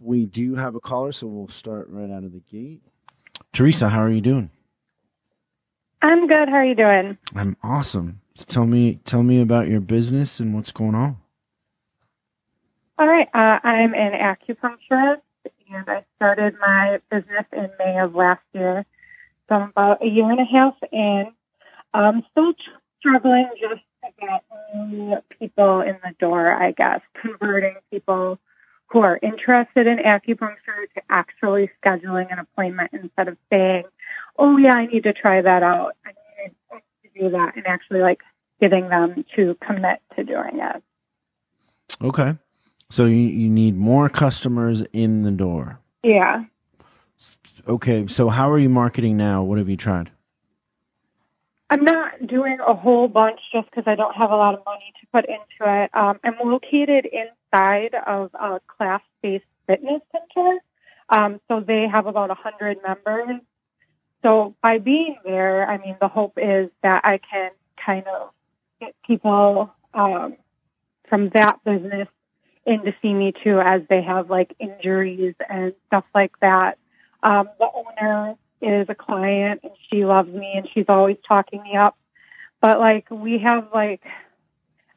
we do have a caller, so we'll start right out of the gate. Teresa, how are you doing? I'm good. How are you doing? I'm awesome. So tell me about your business and what's going on. All right. I'm an acupuncturist, and I started my business in May of last year. So I'm about a year and a half in. I'm still struggling just to get new people in the door, I guess, converting people who are interested in acupuncture to actually scheduling an appointment instead of saying, oh, yeah, I need to try that out. I need to do that, and actually getting them to commit to doing it. Okay. So you need more customers in the door. Yeah. Okay. So how are you marketing now? What have you tried? I'm not doing a whole bunch just because I don't have a lot of money to put into it. I'm located inside of a class-based fitness center. So they have about 100 members. So by being there, I mean, the hope is that I can kind of get people from that business in to see me too, as they have injuries and stuff like that. The owner is a client and she loves me and she's always talking me up. But we have I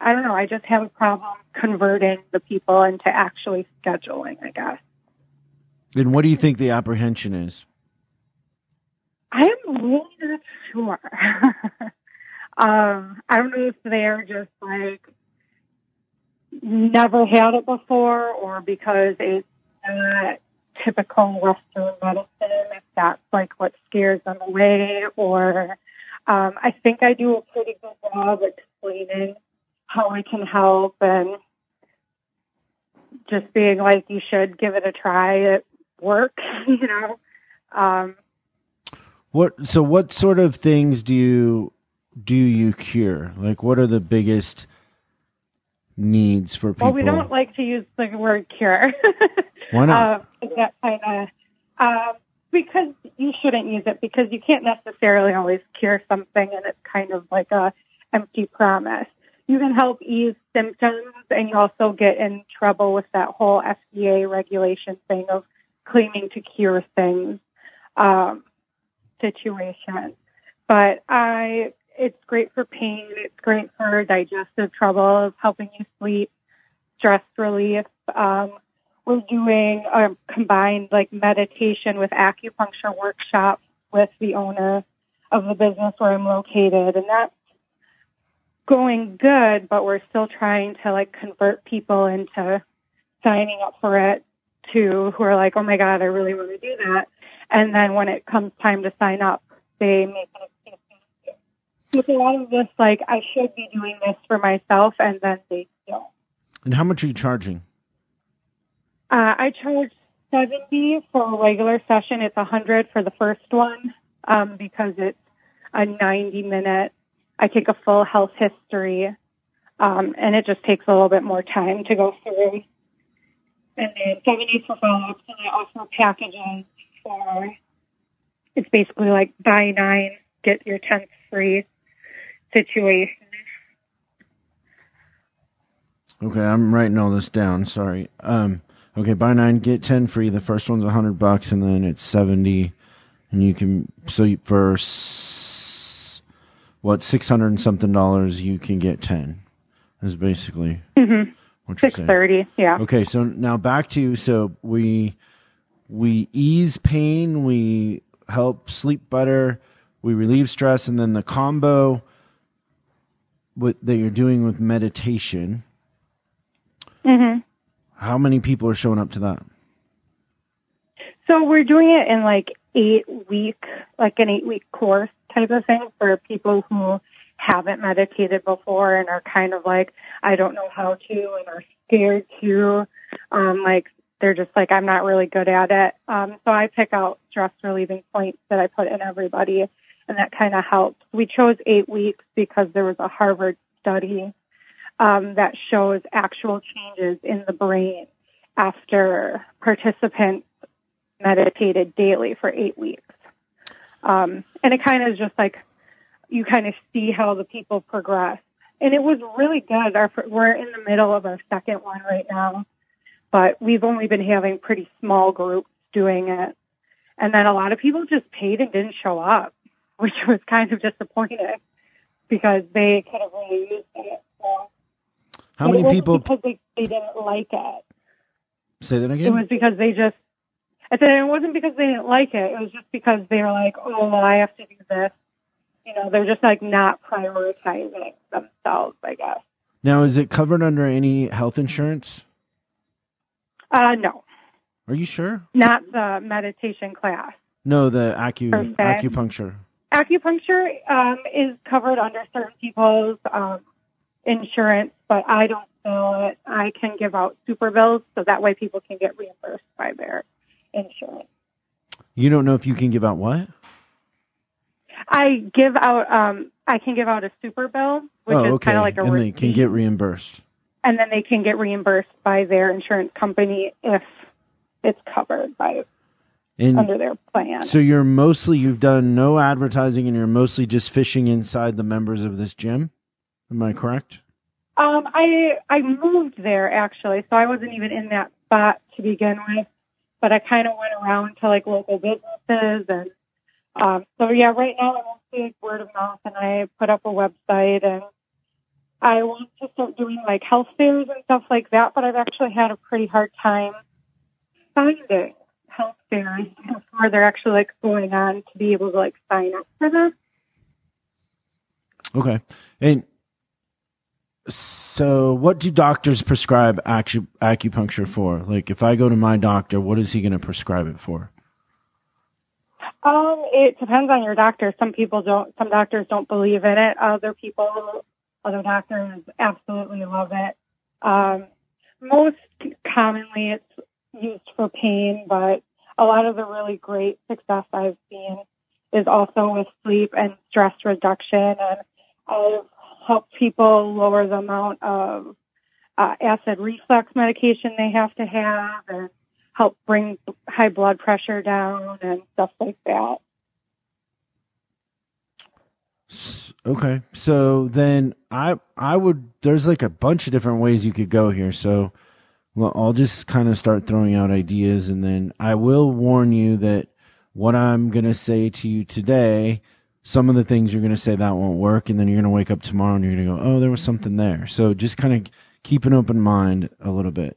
don't know, I just have a problem converting the people into actually scheduling, I guess. And what do you think the apprehension is? I am really not sure. I don't know if they're just never had it before, or because it's not typical Western medicine, if that's what scares them away, or I think I do a pretty good job explaining how I can help and just being you should give it a try. It works, What sort of things do you cure? What are the biggest needs for people? Well, we don't like to use the word cure. Why not? That kind of because you shouldn't use it, because you can't necessarily always cure something, and it's kind of like a empty promise. You can help ease symptoms, and you also get in trouble with that whole FDA regulation thing of claiming to cure things situation. But it's great for pain. It's great for digestive troubles, helping you sleep, stress relief. We're doing a combined meditation with acupuncture workshop with the owner of the business where I'm located, and that's going good. But we're still trying to convert people into signing up for it too, who are oh my God, I really want to do that. And then when it comes time to sign up, they make an excuse. With a lot of this, I should be doing this for myself, and then they don't. And how much are you charging? I charge $70 for a regular session. It's $100 for the first one because it's a 90-minute. I take a full health history, and it just takes a little bit more time to go through. And then $70 for follow-ups, and I offer packages for, it's basically buy 9, get your 10th free situation. Okay, I'm writing all this down. Sorry. Okay, buy 9, get 10 free. The first one's $100, and then it's $70, and you can for $600 and something you can get 10. Is basically what you're saying. $630. Yeah. Okay, so now back to we ease pain, we help sleep better, we relieve stress, and then the combo that you're doing with meditation. Mm-hmm. How many people are showing up to that? So we're doing it in an 8-week course type of thing for people who haven't meditated before and are kind of I don't know how to, and are scared to. They're just I'm not really good at it. So I pick out stress relieving points that I put in everybody, and that kind of helps. We chose 8 weeks because there was a Harvard study that shows actual changes in the brain after participants meditated daily for 8 weeks. And it kind of is just you kind of see how the people progress. And it was really good. We're in the middle of our second one right now. but we've only been having pretty small groups doing it. And then a lot of people just paid and didn't show up, which was kind of disappointing because they could have really used it. So, how many people? Because they didn't like it. Say that again? It was because I said it wasn't because they didn't like it. It was just because they were like, oh, well, I have to do this. You know, they're just like not prioritizing themselves, I guess. Now, is it covered under any health insurance? No. Are you sure? Not the meditation class. No, the acupuncture. Acupuncture is covered under certain people's insurance, but I don't bill it. I can give out super bills, so that way people can get reimbursed by their insurance. You don't know if you can give out what? I can give out a super bill, which is kind of like a and receipt. They can get reimbursed. And then they can get reimbursed by their insurance company if it's covered under their plan. So you've done no advertising and you're mostly just fishing inside the members of this gym. Am I correct? I moved there actually, so I wasn't even in that spot to begin with, but I kind of went around to like local businesses and so yeah, right now I'm mostly word of mouth, and I put up a website, and I want to start doing like health fairs and stuff like that, but I've actually had a pretty hard time finding health fairs before they're actually like going on to be able to like sign up for them. Okay. And so what do doctors prescribe acupuncture for? Like if I go to my doctor, what is he going to prescribe it for? It depends on your doctor. Some doctors don't believe in it. Other doctors absolutely love it. Most commonly it's used for pain, but a lot of the really great success I've seen is also with sleep and stress reduction. And I've helped people lower the amount of acid reflux medication they have to have and help bring high blood pressure down and stuff like that. Okay. So then there's like a bunch of different ways you could go here. So well, I'll just kind of start throwing out ideas, and then I will warn you that what I'm going to say to you today, some of the things you're going to say that won't work, and then you're going to wake up tomorrow and you're going to go, oh, there was something there. So just kind of keep an open mind a little bit.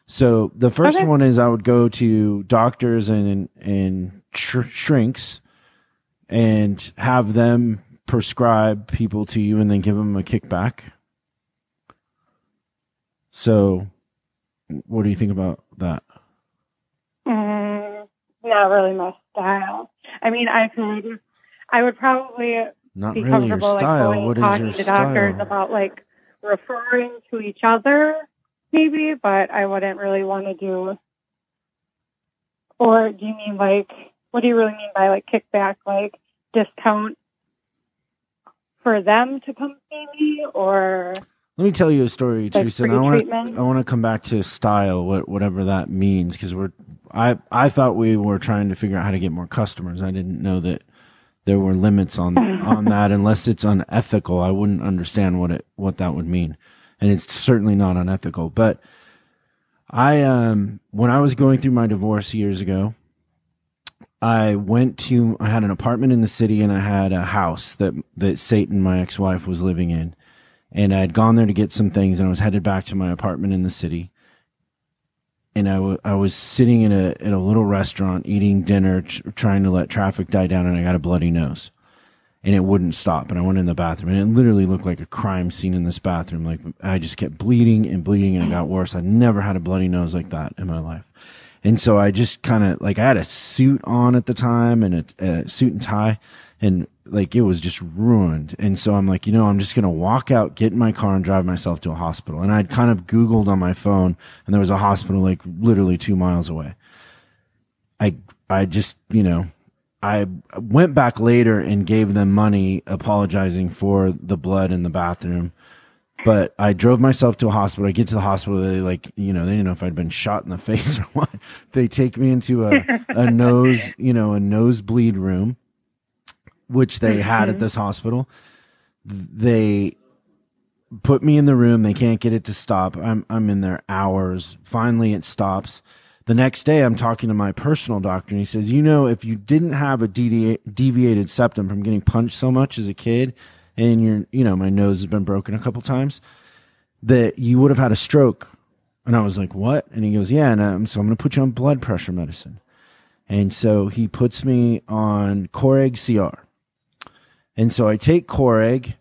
So the first one is I would go to doctors and shrinks and have them prescribe people to you and then give them a kickback. So what do you think about that? Not really my style. I mean, I would probably not be really comfortable your style. like What is talking your to style? doctors about like referring to each other maybe, but I wouldn't really want to do. Or do you mean like, what do you really mean by like kickback, like discount for them to come see me, or? Let me tell you a story, like Teresa. And I want to come back to style, whatever that means, because I thought we were trying to figure out how to get more customers. I didn't know that there were limits on that. Unless it's unethical, I wouldn't understand what that would mean, and it's certainly not unethical. But when I was going through my divorce years ago, I had an apartment in the city, and I had a house that Satan, my ex-wife, was living in. And I had gone there to get some things, and I was headed back to my apartment in the city. And I was sitting in a little restaurant eating dinner, trying to let traffic die down, and I got a bloody nose. And it wouldn't stop. And I went in the bathroom, and it literally looked like a crime scene in this bathroom. Like I just kept bleeding, and it got worse. I never had a bloody nose like that in my life. And so I just kind of like, I had a suit on at the time and a suit and tie, and like it was just ruined. And so I'm like, I'm just going to walk out, get in my car, and drive myself to a hospital. And I'd kind of Googled on my phone, and there was a hospital like literally 2 miles away. I just, I went back later and gave them money apologizing for the blood in the bathroom. But I drove myself to a hospital. I get to the hospital. They they didn't know if I'd been shot in the face or what. They take me into a nosebleed room, which they had at this hospital. They put me in the room. They can't get it to stop. I'm in there hours. Finally, it stops. The next day, I'm talking to my personal doctor, and he says, if you didn't have a deviated septum from getting punched so much as a kid, and my nose has been broken a couple times, that you would have had a stroke. And I was like, what? And he goes, yeah. And so I'm going to put you on blood pressure medicine. And so he puts me on Coreg CR. And so I take Coreg,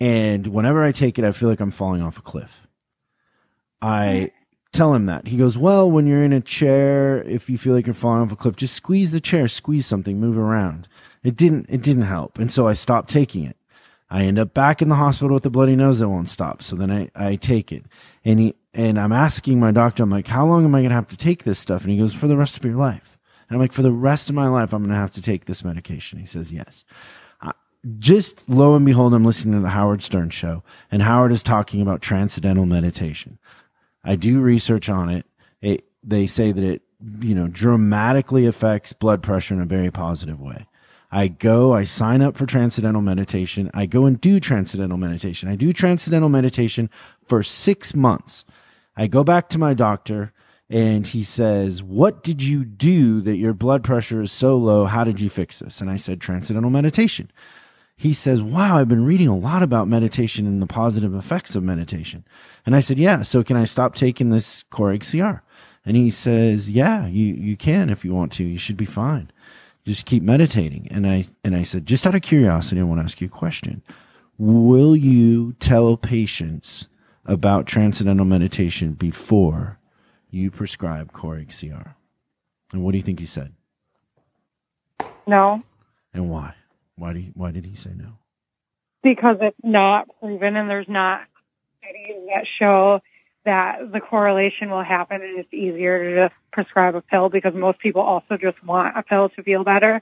and whenever I take it, I feel like I'm falling off a cliff. I tell him that. He goes, well, when you're in a chair, if you feel like you're falling off a cliff, just squeeze the chair, squeeze something, move around. It didn't help. And so I stopped taking it. I end up back in the hospital with a bloody nose that won't stop. So then I take it. And I'm asking my doctor, I'm like, how long am I going to have to take this stuff? And he goes, for the rest of your life. And I'm like, for the rest of my life, I'm going to have to take this medication. He says, yes. Just lo and behold, I'm listening to the Howard Stern show, and Howard is talking about transcendental meditation. I do research on it. They say that it, dramatically affects blood pressure in a very positive way. I sign up for Transcendental Meditation. I go and do Transcendental Meditation. I do Transcendental Meditation for 6 months. I go back to my doctor, and he says, what did you do that your blood pressure is so low? How did you fix this? And I said, Transcendental Meditation. He says, wow, I've been reading a lot about meditation and the positive effects of meditation. And I said, yeah, so can I stop taking this Coreg CR? And he says, yeah, you can if you want to. You should be fine. Just keep meditating. And I said, just out of curiosity, I want to ask you a question. Will you tell patients about Transcendental Meditation before you prescribe Coreg CR? And what do you think he said? No. And why? Why did he say no? Because it's not proven, and there's not studies that show that the correlation will happen, and it's easier to just prescribe a pill because most people also just want a pill to feel better.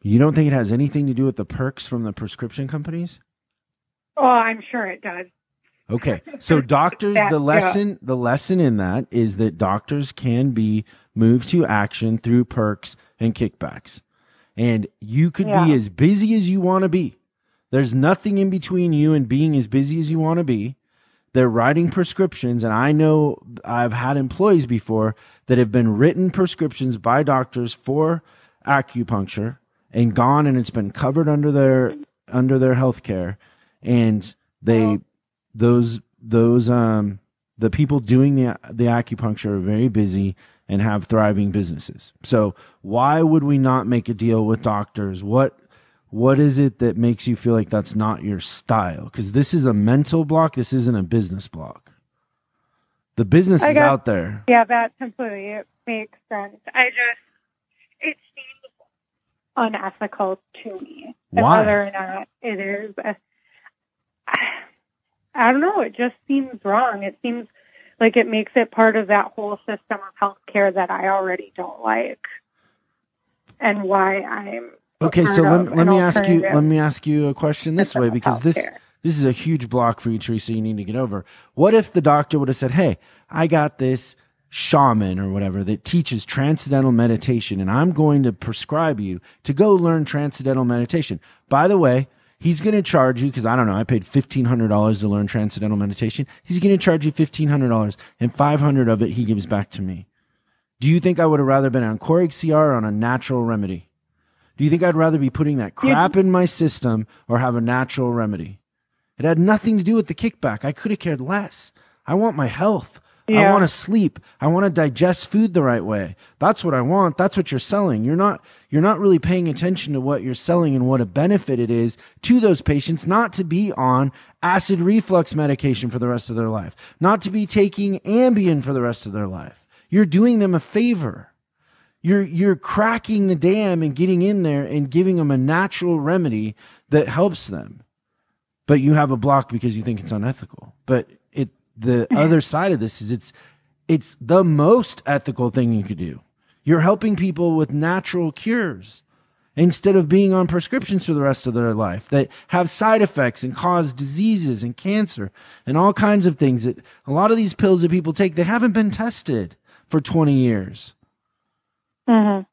You don't think it has anything to do with the perks from the prescription companies? Oh, I'm sure it does. Okay. So doctors, the lesson in that is that doctors can be moved to action through perks and kickbacks. And you could be as busy as you want to be. There's nothing in between you and being as busy as you want to be. They're writing prescriptions, and I know I've had employees before that have been written prescriptions by doctors for acupuncture and gone, and it's been covered under their health care. And the people doing the acupuncture are very busy and have thriving businesses. So why would we not make a deal with doctors? What is it that makes you feel like that's not your style? Because this is a mental block. This isn't a business block. The business is out there. Yeah, that completely makes sense. It seems unethical to me. Why? Whether or not it is, I don't know. It just seems wrong. It seems like it makes it part of that whole system of healthcare that I already don't like, and why I'm okay. So let me ask you a question this way, because this is a huge block for you, Teresa. You need to get over. What if the doctor would have said, "Hey, I got this shaman or whatever that teaches transcendental meditation, and I'm going to prescribe you to go learn transcendental meditation. By the way, he's going to charge you, because I don't know, I paid $1,500 to learn transcendental meditation. He's going to charge you $1,500, and $500 of it he gives back to me." Do you think I would have rather been on Coreg CR or on a natural remedy? Do you think I'd rather be putting that crap in my system or have a natural remedy? It had nothing to do with the kickback. I could have cared less. I want my health. I want to sleep. I want to digest food the right way. That's what I want. That's what you're selling. You're not really paying attention to what you're selling and what a benefit it is to those patients not to be on acid reflux medication for the rest of their life, not to be taking Ambien for the rest of their life. You're doing them a favor. You're cracking the dam and getting in there and giving them a natural remedy that helps them. But you have a block because you think it's unethical. But the other side of this is it's the most ethical thing you could do. You're helping people with natural cures instead of being on prescriptions for the rest of their life that have side effects and cause diseases and cancer and all kinds of things. That a lot of these pills that people take, they haven't been tested for 20 years. Mm-hmm.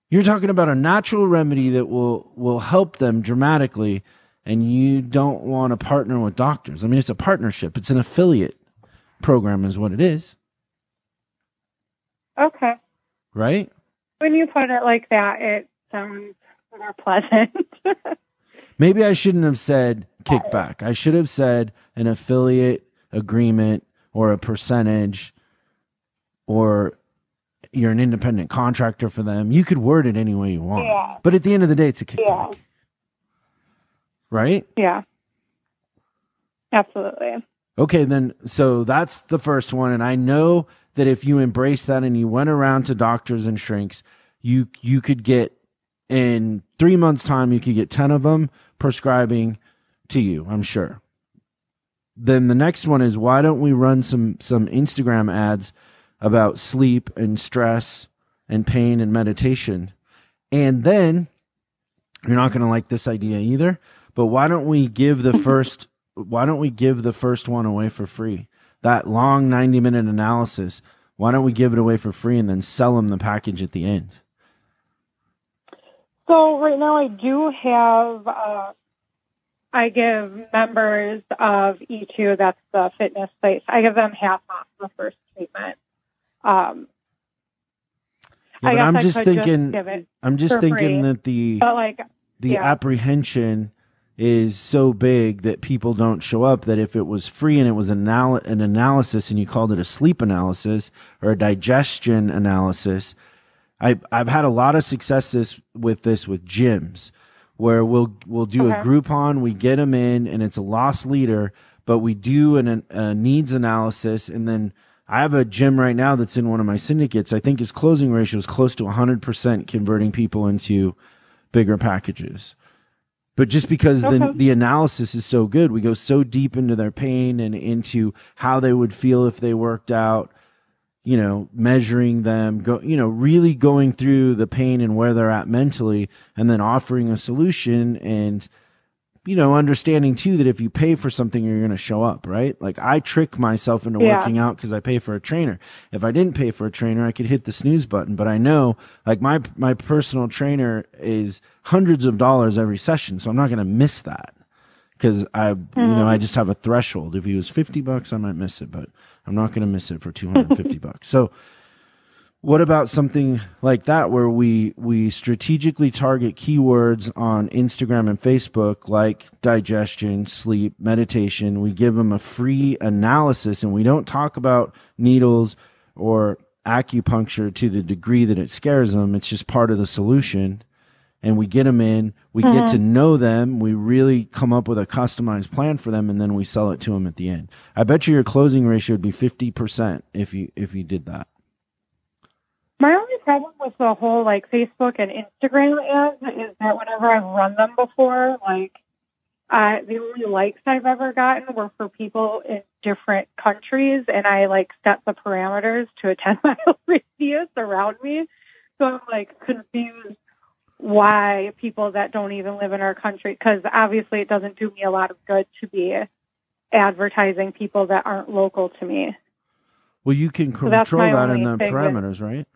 You're talking about a natural remedy that will help them dramatically, and you don't want to partner with doctors. I mean, it's a partnership. It's an affiliate program is what it is. Okay. Right? When you put it like that, it sounds more pleasant. Maybe I shouldn't have said kickback. I should have said an affiliate agreement or a percentage, or you're an independent contractor for them. You could word it any way you want. Yeah. But at the end of the day, it's a kickback. Yeah. Right? Yeah. Absolutely. Okay, then, so that's the first one. And I know that if you embrace that and you went around to doctors and shrinks, you could get, in 3 months' time, you could get 10 of them prescribing to you, I'm sure. Then the next one is, why don't we run some Instagram ads about sleep and stress and pain and meditation? And then, you're not going to like this idea either, but why don't we give the first one away for free? That long 90-minute analysis, why don't we give it away for free and then sell them the package at the end? So right now I do have, I give members of E2, that's the fitness place, I give them half off the first treatment. Yeah, but I'm just thinking that the apprehension is so big that people don't show up, that if it was free and it was an analysis and you called it a sleep analysis or a digestion analysis, I've had a lot of successes with gyms where we'll do a Groupon, we get them in, and it's a loss leader, but we do a needs analysis, and then I have a gym right now that's in one of my syndicates. I think his closing ratio is close to 100% converting people into bigger packages. But just because the analysis is so good, we go so deep into their pain and into how they would feel if they worked out, measuring them, really going through the pain and where they're at mentally, and then offering a solution and, understanding too that if you pay for something, you're going to show up, right? Like I trick myself into working out because I pay for a trainer. If I didn't pay for a trainer, I could hit the snooze button, but I know like my personal trainer is hundreds of dollars every session. So I'm not going to miss that because I just have a threshold. If he was $50, I might miss it, but I'm not going to miss it for $250. So what about something like that where we strategically target keywords on Instagram and Facebook like digestion, sleep, meditation. We give them a free analysis, and we don't talk about needles or acupuncture to the degree that it scares them. It's just part of the solution. And we get them in, we get to know them, we really come up with a customized plan for them, and then we sell it to them at the end. I bet you your closing ratio would be 50% if you did that. My only problem with the whole Facebook and Instagram ads is that whenever I've run them before, the only likes I've ever gotten were for people in different countries, and I set the parameters to a 10-mile radius around me. So I'm confused why people that don't even live in our country, because obviously it doesn't do me a lot of good to be advertising people that aren't local to me. Well, you can control that in the parameters, right?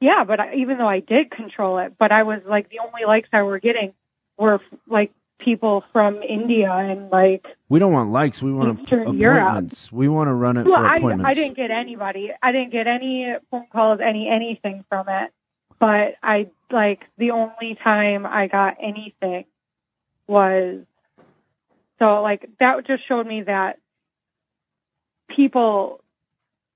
Yeah, but even though I did control it, but I was the only likes I were getting were people from India and we don't want likes, we want appointments. Europe. We want to run it for appointments. I didn't get anybody. I didn't get any phone calls, anything from it. But the only time I got anything was that just showed me that people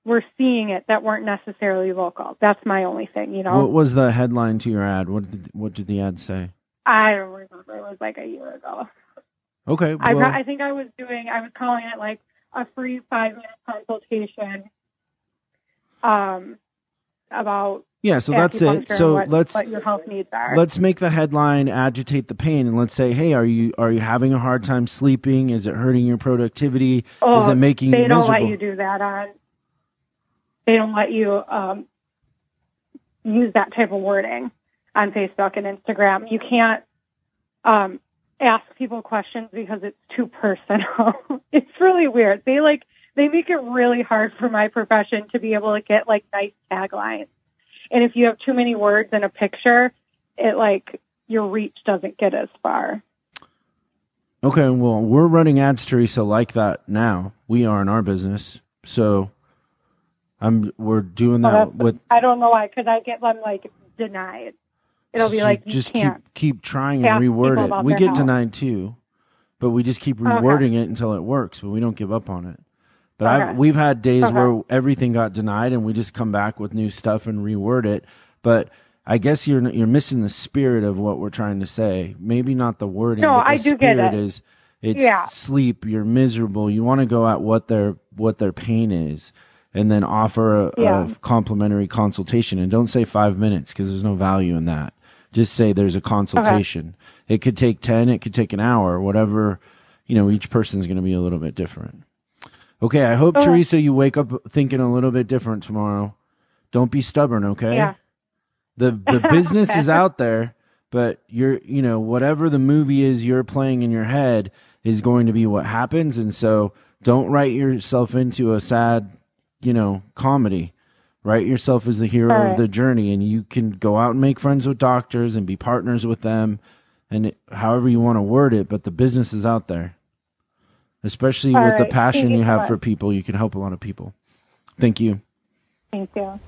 were seeing it that weren't necessarily local. That's my only thing, What was the headline to your ad? What did the ad say? I don't remember. It was a year ago. Okay. Well, I think I was calling it a free 5-minute consultation about so that's it. So what your health needs are. Let's make the headline agitate the pain, and let's say, hey, are you having a hard time sleeping? Is it hurting your productivity? Is it making you miserable? They don't let you do that they don't let you use that type of wording on Facebook and Instagram. You can't ask people questions because it's too personal. It's really weird. They make it really hard for my profession to be able to get nice taglines. And if you have too many words in a picture, it your reach doesn't get as far. Okay, well, we're running ads, Teresa, like that now. We are in our business, so we're doing that with. I don't know why, because I get them like denied. It'll be like you just can't keep trying and reword it. We get denied too, but we just keep rewording it until it works. But we don't give up on it. But we've had days where everything got denied, and we just come back with new stuff and reword it. But I guess you're missing the spirit of what we're trying to say. Maybe not the wording. No, but the I do get it. It's sleep. You're miserable. You want to go at what their pain is, and then offer a complimentary consultation. And don't say 5 minutes, because there's no value in that. Just say there's a consultation. It could take 10. It could take an hour. Whatever. Each person's going to be a little bit different. Okay, I hope, Teresa, you wake up thinking a little bit different tomorrow. Don't be stubborn, okay? Yeah. The business is out there, but whatever the movie is you're playing in your head is going to be what happens. And so don't write yourself into a sad, comedy. Write yourself as the hero of the journey, and you can go out and make friends with doctors and be partners with them, and however you want to word it, but the business is out there. Especially with the passion you have for people, you can help a lot of people. Thank you. Thank you.